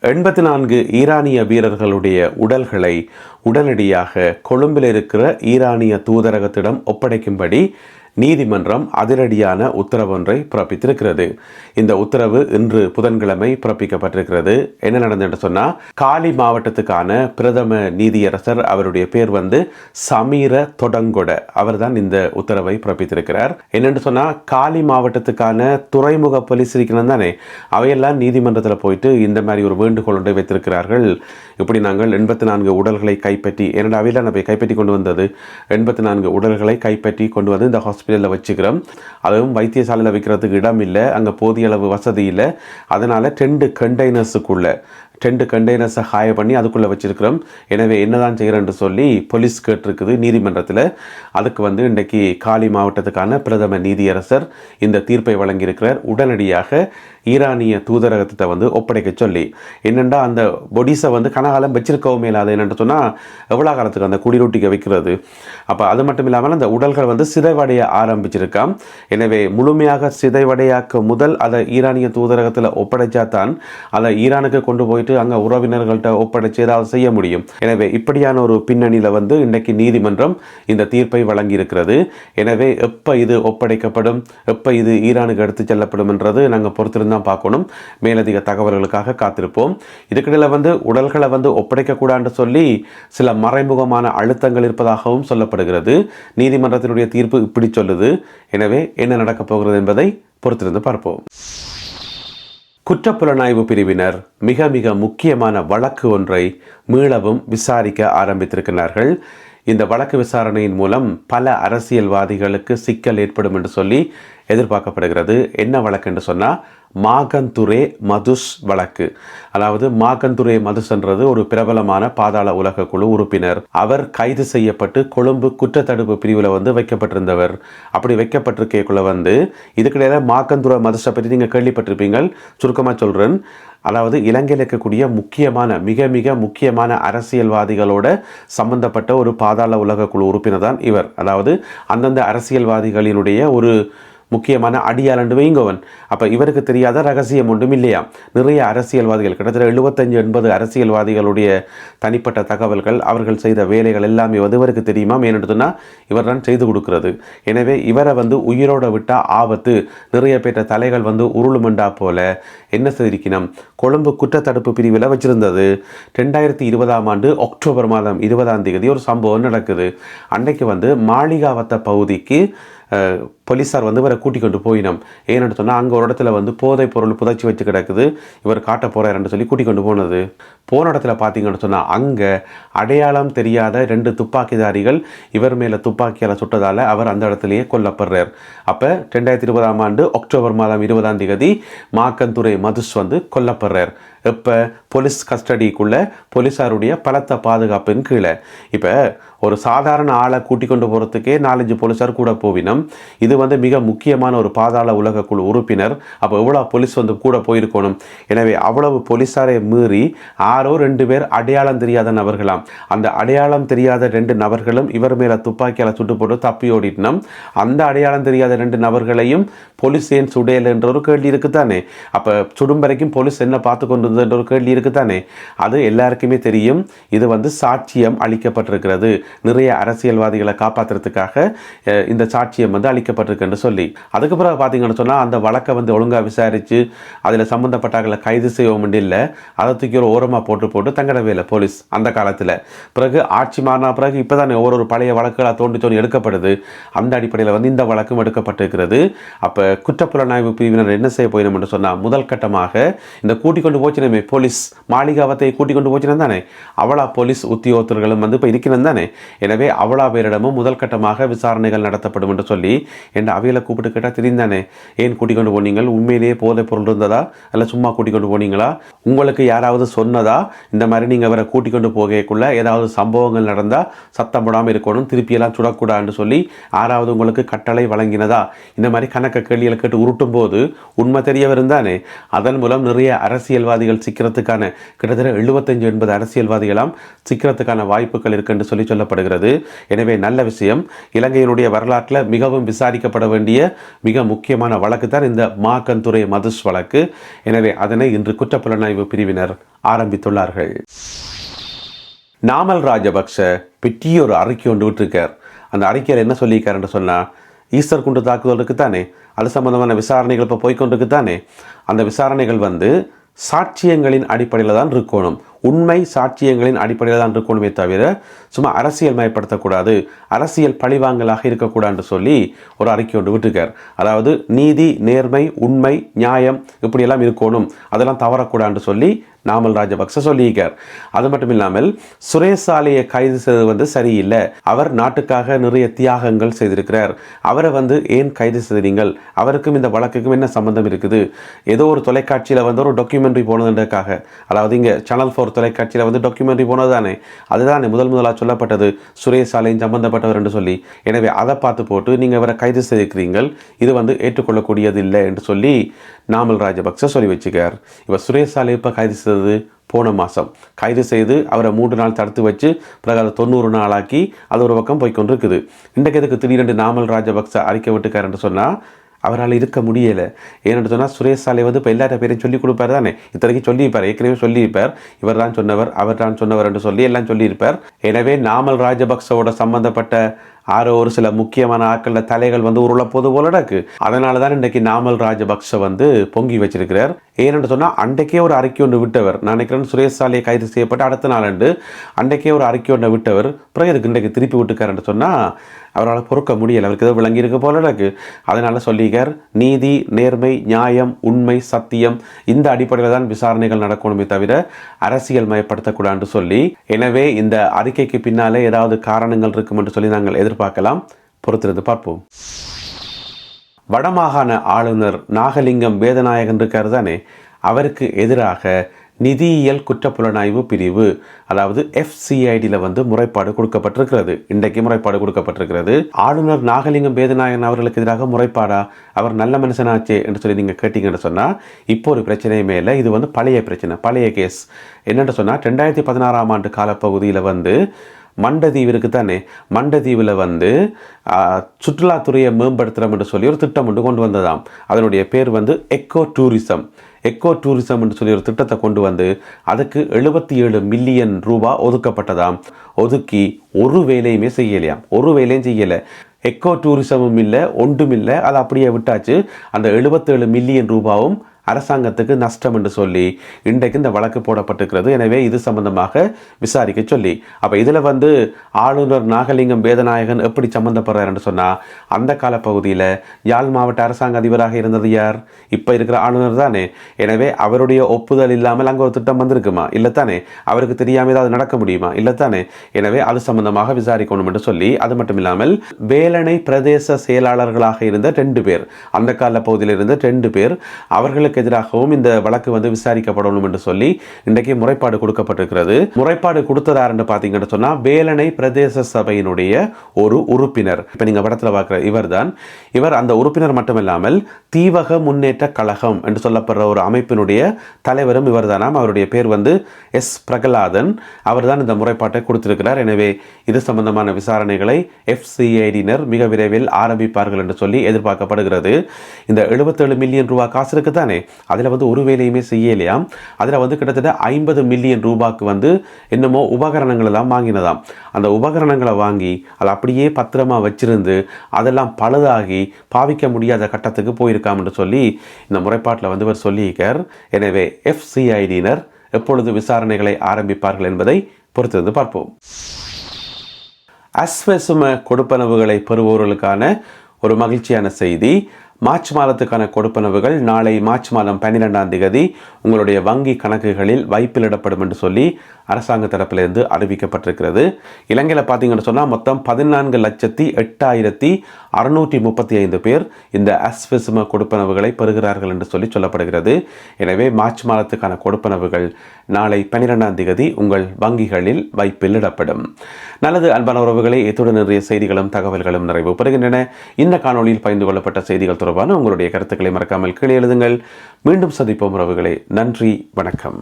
84 ஈரானிய வீரர்களுடைய உடல்களை உடனடியாக கொழும்பில் இருக்கிற ஈரானிய தூதரகத்திடம் ஒப்படைக்கும்படி நீதிமன்றம் அதிரடியான உத்தரவொன்றை பிறப்பித்திருக்கிறது. இந்த உத்தரவு இன்று புதன்கிழமை பிறப்பிக்கப்பட்டிருக்கிறது. என்ன நடந்தது சொன்னால், காலி மாவட்டத்துக்கான பிரதம நீதியரசர், அவருடைய பேர் சமீர தொடங்கொட, அவர் தான் இந்த உத்தரவை பிறப்பித்திருக்கிறார். என்னென்னு சொன்னால், காலி மாவட்டத்துக்கான துறைமுக போலீஸ் இருக்கிறது தானே, அவையெல்லாம் நீதிமன்றத்தில் போயிட்டு இந்த மாதிரி ஒரு வேண்டுகோள் ஒன்றை வைத்திருக்கிறார்கள். இப்படி நாங்கள் 84 உடல்களை கைப்பற்றி, என்னோட அவையில் நம்ம கைப்பற்றி கொண்டு வந்தது 84 உடல்களை கைப்பற்றி கொண்டு வந்து இந்த ஹாஸ்பிட்டலில் வச்சுக்கிறோம். அதுவும் வைத்தியசாலையில் வைக்கிறதுக்கு இடம் இல்லை, அங்கே போதிய அளவு வசதி இல்லை. அதனால் 2 கண்டெய்னர்ஸை ஹாய பண்ணி அதுக்குள்ளே வச்சிருக்கிறோம். எனவே என்னதான் செய்கிறேன்னு சொல்லி போலீஸ் கேட்டிருக்குது நீதிமன்றத்தில். அதுக்கு இன்றைக்கு காலி மாவட்டத்துக்கான பிரதம நீதியரசர் இந்த தீர்ப்பை வழங்கியிருக்கிறார். உடனடியாக ஈரானிய தூதரகத்தை ஒப்படைக்க சொல்லி, என்னென்னா அந்த பொடிஸை கனகாலம் வச்சிருக்கவும் மேலாது. என்னென்னு சொன்னால், எவ்வளோ காலத்துக்கு அந்த குடிரொட்டிக்க வைக்கிறது. அப்போ அது மட்டும் இல்லாமல் அந்த உடல்கள் சிதைவடைய ஆரம்பிச்சிருக்காம். எனவே முழுமையாக சிதைவடையாக்க முதல் அதை ஈரானிய தூதரகத்தில் ஒப்படைச்சா தான் அதை ஈரானுக்கு கொண்டு போயிட்டு அங்கே உறவினர்கள்ட்ட ஒப்படைச்சு ஏதாவது செய்ய முடியும். எனவே இப்படியான ஒரு பின்னணியில் இன்றைக்கு நீதிமன்றம் இந்த தீர்ப்பை வழங்கியிருக்கிறது. எனவே எப்போ இது ஒப்படைக்கப்படும், எப்போ இது ஈரானுக்கு எடுத்து செல்லப்படும் என்றது நாங்கள் பொறுத்திருந்தான் பார்க்கணும். மேலதிக தகவல்களுக்காக காத்திருப்போம். இதுக்கிடையில் உடல்களை ஒப்படைக்கக்கூடாதுன்னு சொல்லி சில மறைமுகமான அழுத்தங்கள் இருப்பதாகவும் சொல்லப்படுகிறது. நீதிமன்றத்தினுடைய தீர்ப்பு இப்படி சொல்லுது. எனவே என்ன நடக்கப் போகிறது என்பதை பொறுத்திருந்து பார்ப்போம். குற்றப்புலனாய்வு பிரிவினர் மிக மிக முக்கியமான வழக்கு ஒன்றை மீளவும் விசாரிக்க ஆரம்பித்திருக்கிறார்கள். இந்த வழக்கு விசாரணையின் மூலம் பல அரசியல்வாதிகளுக்கு சிக்கல் ஏற்படும் என்று சொல்லி எதிர்பார்க்கப்படுகிறது. என்ன வழக்கு என்று சொன்னால், மாகந்துரே மதுஸ் வழக்கு. அதாவது மாகந்துரே மதுஸ் என்றது ஒரு பிரபலமான பாதாள உலக குழு உறுப்பினர். அவர் கைது செய்யப்பட்டு கொழும்பு குற்றத்தடுப்பு பிரிவில் வைக்கப்பட்டிருந்தவர். அப்படி வைக்கப்பட்டிருக்கக்குள்ள இதுக்கிடையில மாகந்துரே மதுஸை பற்றி நீங்கள் கேள்விப்பட்டிருப்பீங்கள். சுருக்கமாக சொல்கிறேன். அதாவது இலங்கையில் இருக்கக்கூடிய மிக மிக முக்கியமான அரசியல்வாதிகளோட சம்பந்தப்பட்ட ஒரு பாதாள உலக குழு உறுப்பினர் தான் இவர். அதாவது அந்தந்த அரசியல்வாதிகளினுடைய ஒரு முக்கியமான அடியாளண்டு வைங்கோவன். அப்போ இவருக்கு தெரியாத ரகசியம் ஒன்றும் இல்லையா. நிறைய அரசியல்வாதிகள், கிட்டத்தட்ட 75-80 அரசியல்வாதிகளுடைய தனிப்பட்ட தகவல்கள், அவர்கள் செய்த வேலைகள் எல்லாமே இவருக்கு தெரியுமா. ஏன்னு இவர் தான் செய்து கொடுக்கிறது. எனவே இவரை உயிரோட விட்டால் ஆபத்து, நிறைய பேற்ற தலைகள் உருளுமண்டா போல என்ன செய்திருக்கணும், கொழும்பு குற்றத்தடுப்பு பிரிவில் வச்சிருந்தது. 2020ஆம் ஆண்டு அக்டோபர் மாதம் 20ஆம் தேதி ஒரு சம்பவம் நடக்குது. அன்றைக்கு மாளிகாவத்த பகுதிக்கு போலீஸார் இவரை கூட்டிக் கொண்டு போயினோம். ஏன்னு சொன்னால், அங்கே ஒரு இடத்துல போதைப் பொருள் புதைச்சி வச்சு கிடக்குது, இவர் காட்ட போகிறாருன்னு சொல்லி கூட்டிக் கொண்டு போன இடத்துல பார்த்தீங்கன்னு சொன்னால், அங்கே அடையாளம் தெரியாத 2 துப்பாக்கிதாரிகள் இவர் மேலே துப்பாக்கியால் சுட்டதால் அவர் அந்த இடத்துலையே கொல்லப்படுறார். அப்போ 2020ஆம் ஆண்டு அக்டோபர் மாதம் 20ஆம் தேதி மாகந்துரே மதுஸ் கொல்லப்படுறார். இப்போ போலீஸ் கஸ்டடிக்குள்ளே போலீஸாருடைய பலத்த பாதுகாப்பின் கீழே. இப்போ ஒரு சாதாரண ஆளை கூட்டிக் கொண்டு போகிறதுக்கே 4-5 போலீஸார் கூட போவினோம். இது மிக முக்கியமான ஒரு பாதாள உலக குழு உறுப்பினர். அப்போ எவ்வளோ போலீஸ் கூட போயிருக்கணும். எனவே அவ்வளவு போலீஸாரை மீறி 2 பேர் அடையாளம் தெரியாத நபர்களாம். அந்த அடையாளம் தெரியாத 2 நபர்களும் இவர் மேலே துப்பாக்கியால் சுட்டு போட்டு தப்பி ஓடிட்டோம். அந்த அடையாளம் தெரியாத 2 நபர்களையும் போலீஸ் ஏன் சுடையல் என்ற ஒரு கேள்வி இருக்குதானே. அப்போ சுடும் வரைக்கும் போலீஸ் என்ன பார்த்து கொண்டு என்ற ஒரு கேள்வி இருக்குதானே. அது எல்லாருக்குமே தெரியும். இது சாட்சியம் அளிக்கப்பட்டிருக்கிறது. நிறைய அரசியல்வாதிகளை காப்பாற்றுறதுக்காக இந்த சாட்சியம் அளிக்கப்பட்டிருக்கு சொல்லி. அதுக்கு பிறகு பார்த்தீங்கன்னு சொன்னால், அந்த வழக்கை ஒழுங்காக விசாரித்து அதில் சம்பந்தப்பட்டாக்களை கைது செய்யவும் இல்லை, அதை தூக்கி ஒரு ஓரமாக போட்டு தங்கடவே போலீஸ் அந்த காலத்தில். பிறகு ஆட்சி மாறின பிறகு இப்போ தான் ஒரு பழைய வழக்குகளை தோண்டி எடுக்கப்படுது. அந்த அடிப்படையில் இந்த வழக்கும் எடுக்கப்பட்டிருக்கிறது. அப்போ குற்றப்புலனாய்வு பிரிவினர் என்ன செய்ய போயினோம் என்று சொன்னால், முதல் கட்டமாக இந்த கூட்டிக் கொண்டு போச்சுனமே போலீஸ் மாளிகாவத்தை கூட்டிக் கொண்டு போச்சுன்னு தானே, அவளா போலீஸ் உத்தியோகத்தர்களும் இப்போ இருக்கிறது தானே. எனவே அவளா பேரிடமும் முதல் கட்டமாக விசாரணைகள் நடத்தப்படும் என்று சொல்லி என் அவையில் கூப்பிட்டு கேட்டால் தெரிந்தானே, ஏன் கூட்டிக் கொண்டு போனீங்கள், உண்மையிலேயே போதைப் பொருள் இருந்ததா இல்லை சும்மா கூட்டிக் கொண்டு போனீங்களா, உங்களுக்கு யாராவது சொன்னதா, இந்த மாதிரி நீங்கள் அவரை கூட்டிக் கொண்டு போகக்குள்ள ஏதாவது சம்பவங்கள் நடந்தால் சத்தம் போடாமல் இருக்கணும், திருப்பியெல்லாம் சுடக்கூடாதுன்னு சொல்லி யாராவது உங்களுக்கு கட்டளை வழங்கினதா, இந்த மாதிரி கணக்க கேள்விகளை கேட்டு உருட்டும் போது உண்மை தெரிய வருந்தானே. அதன் மூலம் நிறைய அரசியல்வாதிகள் சிக்கிறதுக்கான கிட்டத்தட்ட 75-80 அரசியல்வாதிகளாம் சிக்கிறதுக்கான வாய்ப்புகள் இருக்குன்னு சொல்லப்படுகிறது. சொல்லப்படுகிறது. எனவே நல்ல விஷயம். இலங்கையினுடைய வரலாற்றில் மிகவும் விசாரிக்கப்பட வேண்டிய மிக முக்கியமான வழக்கு தான் இந்த மாக்கந்துரை மதுஸ் வழக்கு. எனவே அதனை இன்று குற்றப்புலனாய்வு பிரிவினர் ஆரம்பித்துள்ளார்கள். நாமல் ராஜபக்ஷ பெரிய ஒரு அறிக்கை ஒன்று விட்டுருக்கார். அந்த அறிக்கையில் என்ன சொல்லியிருக்காருன்னு சொன்னால், ஈஸ்டர் குண்டு தாக்குதலுக்கு தானே அது சம்பந்தமான விசாரணைகள் இப்போ போய்கொண்டிருக்கு தானே, அந்த விசாரணைகள் சாட்சியங்களின் அடிப்படையில் தான் இருக்கணும், உண்மை சாட்சியங்களின் அடிப்படையில் தான் இருக்கணுமே தவிர சும்மா அரசியல் மயப்படுத்தக்கூடாது, அரசியல் பழிவாங்கலாக இருக்கக்கூடாதுன்னு சொல்லி ஒரு அறிக்கை ஒன்று விட்டுருக்கார். அதாவது நீதி, நேர்மை, உண்மை, நியாயம் இப்படியெல்லாம் இருக்கணும், அதெல்லாம் தவறக்கூடாதுன்னு சொல்லி நாமல் ராஜபக்ச சொல்லியிருக்கார். அது மட்டும் இல்லாமல் சுரேசாலையை கைது செய்வது சரியில்லை, அவர் நாட்டுக்காக நிறைய தியாகங்கள் செய்திருக்கிறார், அவரை ஏன் கைது செய்தீங்கள், அவருக்கும் இந்த வழக்குக்கும் என்ன சம்பந்தம் இருக்குது, ஏதோ ஒரு தொலைக்காட்சியில் ஒரு டாக்குமெண்ட்ரி போனதுக்காக, அதாவது இங்கே சேனல் 4 தொலைக்காட்சியில் டாக்குமெண்ட்ரி போனது தானே, அதுதானே முதலாக சொல்லப்பட்டது சுரேசாலையும் சம்பந்தப்பட்டவர் என்று சொல்லி. எனவே அதை பார்த்து போட்டு நீங்கள் இவரை கைது செய்திருக்கிறீர்கள், இது ஏற்றுக்கொள்ளக்கூடியது இல்லை என்று சொல்லி நாமல் ராஜபக்ச சொல்லி வச்சுக்கார். இப்போ சுரேசாலை இப்போ கைது செய்தது போன மாதம் கைது செய்து அவரை 3 நாள் தடுத்து வச்சு பிறகு அதை 90 நாளாக்கி அது ஒரு பக்கம் போய்கொண்டிருக்குது. இன்றைக்கு எதுக்கு திடீரென்று நாமல் ராஜபக்ச அறிக்கை விட்டுக்காருன்னு சொன்னால் அவரால் இருக்க முடியலை. ஏன்னு சொன்னால் சுரேசாலை இப்போ எல்லாத்த பேரையும் சொல்லிக் கொடுப்பார் தானே, இத்தனைக்கு சொல்லியிருப்பார், ஏற்கனவே சொல்லியிருப்பார், இவர் தான் சொன்னவர், அவர் தான் சொன்னவர் என்று சொல்லி எல்லாம் சொல்லியிருப்பார். எனவே நாமல் ராஜபக்சவோட சம்பந்தப்பட்ட ஒரு சில முக்கியமான ஆட்கள தலைகள் உருள போது போல இருக்கு. அதனால தான் இன்றைக்கு நாமல் ராஜபக்ச பொங்கி வச்சிருக்கிறார். ஏன்னு சொன்னால் அன்றைக்கே ஒரு அறிக்கை ஒன்று விட்டவர், நான் நினைக்கிறேன் சுரேசாலையை கைது செய்யப்பட்ட அடுத்த நாள் அன்றைக்கே ஒரு அறிக்கை ஒன்று விட்டவர், பிறகு இதுக்கு இன்றைக்கு திருப்பி விட்டுக்காருன்னு சொன்னால் அவரால் பொறுக்க முடியலை, அவருக்கு ஏதோ விளங்கி இருக்க போல இருக்கு. அதனால சொல்லிக்கார், நீதி, நேர்மை, நியாயம், உண்மை, சத்தியம் இந்த அடிப்படையில் தான் விசாரணைகள் நடக்கணுமே தவிர அரசியல் மயப்படுத்தக்கூடாதுன்னு சொல்லி. எனவே இந்த அறிக்கைக்கு பின்னாலே ஏதாவது காரணங்கள் இருக்கும் என்று சொல்லி நாங்கள் எதிர்பார்க்கலாம், பொறுத்திருந்து பார்ப்போம். வடமாகாண ஆளுநர் நாகலிங்கம் வேதநாயகன் இருக்கார் தானே, அவருக்கு எதிராக நிதியியல் குற்றப்புலனாய்வு பிரிவு அதாவது FCIDயில் முறைப்பாடு கொடுக்கப்பட்டிருக்கிறது. இன்றைக்கு முறைப்பாடு கொடுக்கப்பட்டிருக்கிறது. ஆளுநர் நாகலிங்கம் வேதநாயகன் அவர்களுக்கு எதிராக முறைப்பாடா, அவர் நல்ல மனுஷனாச்சே என்று சொல்லி நீங்கள் கேட்டீங்கன்னு சொன்னால் இப்போ ஒரு பிரச்சனையுமே இல்லை. இது பழைய பிரச்சனை, பழைய கேஸ். என்னென்னு சொன்னால் 2016ஆம் ஆண்டு காலப்பகுதியில் மண்டதீவு இருக்குது தானே, மண்டதீவில் சுற்றுலாத்துறையை மேம்படுத்துகிறோம் என்று சொல்லி ஒரு திட்டம் ஒன்று கொண்டு வந்ததாம். அதனுடைய பேர் எக்கோ டூரிசம் என்று சொல்லி ஒரு திட்டத்தை கொண்டு அதுக்கு 77 மில்லியன் ரூபாய் ஒதுக்கப்பட்டதாம். ஒதுக்கி ஒரு வேலையுமே செய்யலையாம், ஒரு வேலையும் செய்யலை. எக்கோ டூரிசமும் இல்லை, ஒன்றும் இல்லை, அதை அப்படியே விட்டாச்சு. அந்த 77 மில்லியன் ரூபாயும் அரசாங்கத்துக்கு நஷ்டம் என்று சொல்லி இன்றைக்கு இந்த வழக்கு போடப்பட்டிருக்கிறது. எனவே இது சம்பந்தமாக விசாரிக்க சொல்லி அப்போ இதில் ஆளுநர் நாகலிங்கம் வேதநாயகன் எப்படி சம்பந்தப்படுறார் என்று சொன்னால், அந்த காலப்பகுதியில் யாழ் மாவட்ட அரசாங்க அதிபராக இருந்தது யார், இப்போ இருக்கிற ஆளுநர் தானே. எனவே அவருடைய ஒப்புதல் இல்லாமல் அங்கே ஒரு திட்டம் வந்திருக்குமா, இல்லை தானே, அவருக்கு தெரியாமல் ஏதாவது நடக்க முடியுமா, இல்லை தானே. எனவே அது சம்பந்தமாக விசாரிக்கணும் என்று சொல்லி, அது மட்டும் இல்லாமல் வேலணை பிரதேச செயலாளர்களாக இருந்த 2 பேர், அந்த காலப்பகுதியில் இருந்த 2 பேர், அவர்களுக்கு எதிராகவும் இந்த வழக்கு விசாரிக்கப்படணும் என்று சொல்லி இன்றைக்கு முறைப்பாடு கொடுக்கப்பட்டிருக்கிறது. முறைப்பாடு கொடுத்ததாருன்னு பார்த்தீங்கன்னு சொன்னால் வேலணை பிரதேச சபையினுடைய ஒரு உறுப்பினர். இப்போ நீங்கள் படத்தில் பார்க்குற இவர் அந்த உறுப்பினர் மட்டுமில்லாமல் தீவக முன்னேற்ற கழகம் என்று சொல்லப்படுற ஒரு அமைப்பினுடைய தலைவரும் இவர் தானாம். அவருடைய பேர் எஸ் பிரகலாதன். அவர் தான் இந்த முறைப்பாட்டை கொடுத்திருக்கிறார். எனவே இது சம்பந்தமான விசாரணைகளை FCIDயினர் மிக விரைவில் ஆரம்பிப்பார்கள் என்று சொல்லி எதிர்பார்க்கப்படுகிறது. இந்த 77 மில்லியன் ரூபாய் காசு இருக்கு தானே, அதில் ஒரு வேலையுமே செய்யலையாம். அதில் கிட்டத்தட்ட 50 மில்லியன் ரூபாய்க்கு என்னமோ உபகரணங்கள் எல்லாம் வாங்கினதாம். அந்த உபகரணங்களை வாங்கி அதை அப்படியே பத்திரமா வச்சிருந்து அதெல்லாம் பழுதாகி பாவிக்க முடியாத கட்டத்துக்கு போயிருக்காம் என்று சொல்லி இந்த முறைப்பாட்டில் இவர் சொல்லியிருக்கார். எனவே FCIDயினர் எப்பொழுது விசாரணைகளை ஆரம்பிப்பார்கள் என்பதை பொறுத்திருந்து பார்ப்போம். அஸ்வசும கொடுப்பனவுகளை பெறுவோர்களுக்கான ஒரு மகிழ்ச்சியான செய்தி. மார்ச் மாதத்துக்கான கொடுப்பனவுகள் நாளை மார்ச் மாதம் 12ஆம் தேதி உங்களுடைய வங்கி கணக்குகளில் வைப்பிலிடப்படும் என்று சொல்லி அரசாங்க தரப்பிலிருந்து அறிவிக்கப்பட்டிருக்கிறது. இலங்கையில் பார்த்தீங்கன்னு சொன்னால் மொத்தம் 14,08,635 பேர் இந்த அஸ்வசும கொடுப்பனவுகளை பெறுகிறார்கள் என்று சொல்லி சொல்லப்படுகிறது. எனவே மார்ச் மாதத்துக்கான கொடுப்பனவுகள் நாளை 12ஆம் தேதி உங்கள் வங்கிகளில் வைப்பிலிடப்படும். நல்லது அன்பான உறவுகளை, இத்துடன் நிறைய செய்திகளும் தகவல்களும் நிறைவு பெறுகின்றன. இந்த காணொலியில் பகிர்ந்து கொள்ளப்பட்ட செய்திகள் தொடர்பான உங்களுடைய கருத்துக்களை மறக்காமல் கீழே எழுதுங்கள். மீண்டும் சந்திப்போம் உறவுகளே. நன்றி, வணக்கம்.